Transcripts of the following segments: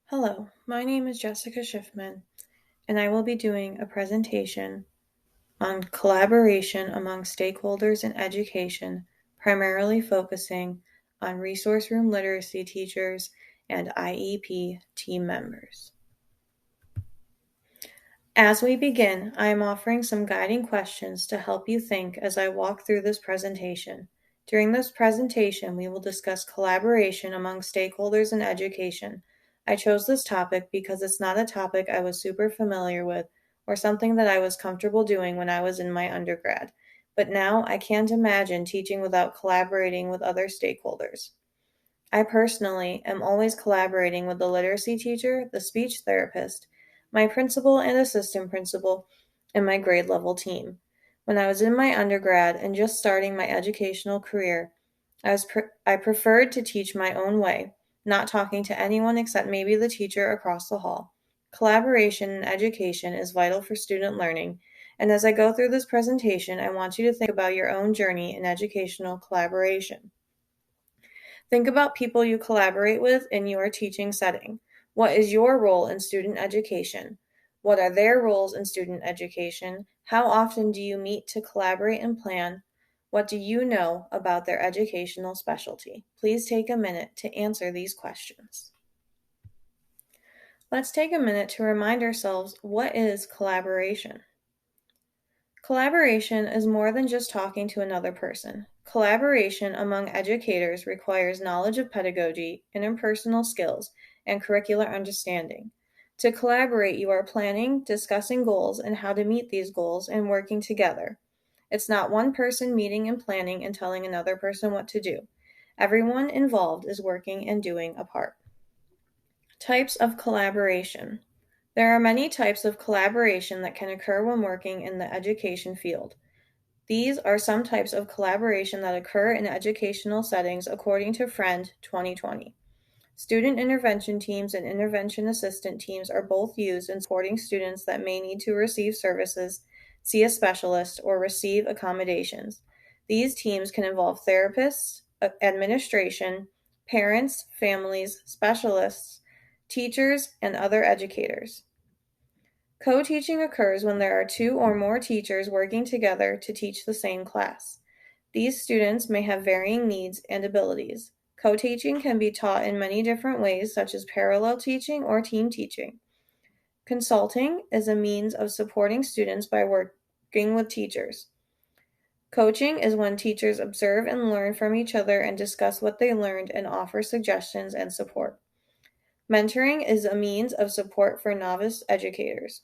Hello, my name is Jessica Schiffman, and I will be doing a presentation on collaboration among stakeholders in education, primarily focusing on resource room literacy teachers and IEP team members. As we begin, I am offering some guiding questions to help you think as I walk through this presentation. During this presentation, we will discuss collaboration among stakeholders in education. I chose this topic because it's not a topic I was super familiar with or something that I was comfortable doing when I was in my undergrad. But now I can't imagine teaching without collaborating with other stakeholders. I personally am always collaborating with the literacy teacher, the speech therapist, my principal and assistant principal, and my grade level team. When I was in my undergrad and just starting my educational career, I preferred to teach my own way, not talking to anyone except maybe the teacher across the hall. Collaboration in education is vital for student learning, and as I go through this presentation, I want you to think about your own journey in educational collaboration. Think about people you collaborate with in your teaching setting. What is your role in student education? What are their roles in student education? How often do you meet to collaborate and plan? What do you know about their educational specialty? Please take a minute to answer these questions. Let's take a minute to remind ourselves, what is collaboration? Collaboration is more than just talking to another person. Collaboration among educators requires knowledge of pedagogy, interpersonal skills, and curricular understanding. To collaborate, you are planning, discussing goals and how to meet these goals, and working together. It's not one person meeting and planning and telling another person what to do. Everyone involved is working and doing a part. Types of collaboration. There are many types of collaboration that can occur when working in the education field. These are some types of collaboration that occur in educational settings according to Friend 2020. Student intervention teams and intervention assistant teams are both used in supporting students that may need to receive services, see a specialist, or receive accommodations. These teams can involve therapists, administration, parents, families, specialists, teachers, and other educators. Co-teaching occurs when there are two or more teachers working together to teach the same class. These students may have varying needs and abilities. Co-teaching can be taught in many different ways, such as parallel teaching or team teaching. Consulting is a means of supporting students by working with teachers. Coaching is when teachers observe and learn from each other and discuss what they learned and offer suggestions and support. Mentoring is a means of support for novice educators.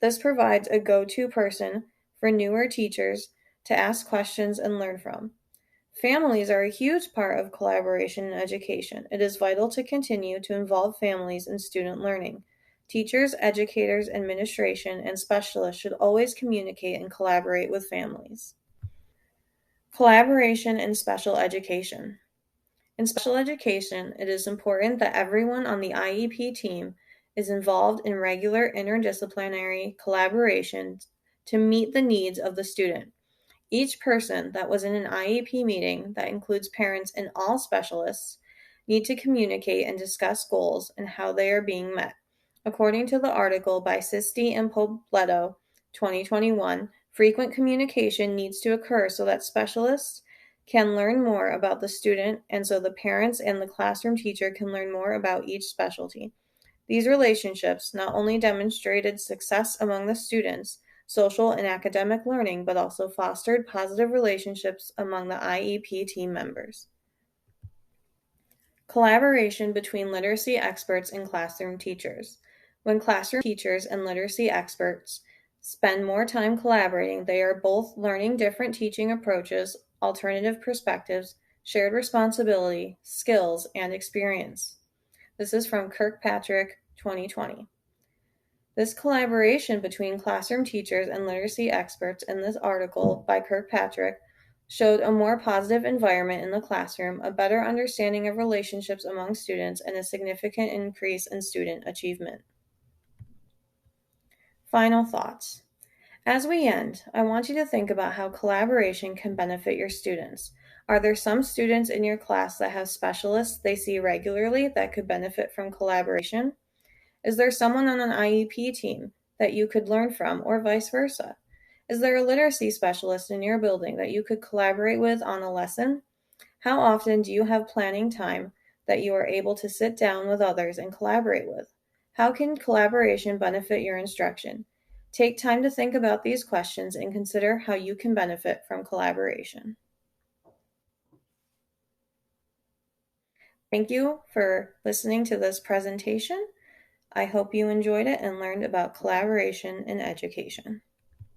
This provides a go-to person for newer teachers to ask questions and learn from. Families are a huge part of collaboration in education. It is vital to continue to involve families in student learning. Teachers, educators, administration, and specialists should always communicate and collaborate with families. Collaboration in special education. In special education, it is important that everyone on the IEP team is involved in regular interdisciplinary collaboration to meet the needs of the student. Each person that was in an IEP meeting, that includes parents and all specialists, need to communicate and discuss goals and how they are being met. According to the article by Sisti and Pobletto, 2021, frequent communication needs to occur so that specialists can learn more about the student and so the parents and the classroom teacher can learn more about each specialty. These relationships not only demonstrated success among the students, social and academic learning, but also fostered positive relationships among the IEP team members. Collaboration between literacy experts and classroom teachers. When classroom teachers and literacy experts spend more time collaborating, they are both learning different teaching approaches, alternative perspectives, shared responsibility, skills, and experience. This is from Kirkpatrick, 2020. This collaboration between classroom teachers and literacy experts in this article by Kirkpatrick showed a more positive environment in the classroom, a better understanding of relationships among students, and a significant increase in student achievement. Final thoughts. As we end, I want you to think about how collaboration can benefit your students. Are there some students in your class that have specialists they see regularly that could benefit from collaboration? Is there someone on an IEP team that you could learn from, or vice versa? Is there a literacy specialist in your building that you could collaborate with on a lesson? How often do you have planning time that you are able to sit down with others and collaborate with? How can collaboration benefit your instruction? Take time to think about these questions and consider how you can benefit from collaboration. Thank you for listening to this presentation. I hope you enjoyed it and learned about collaboration in education.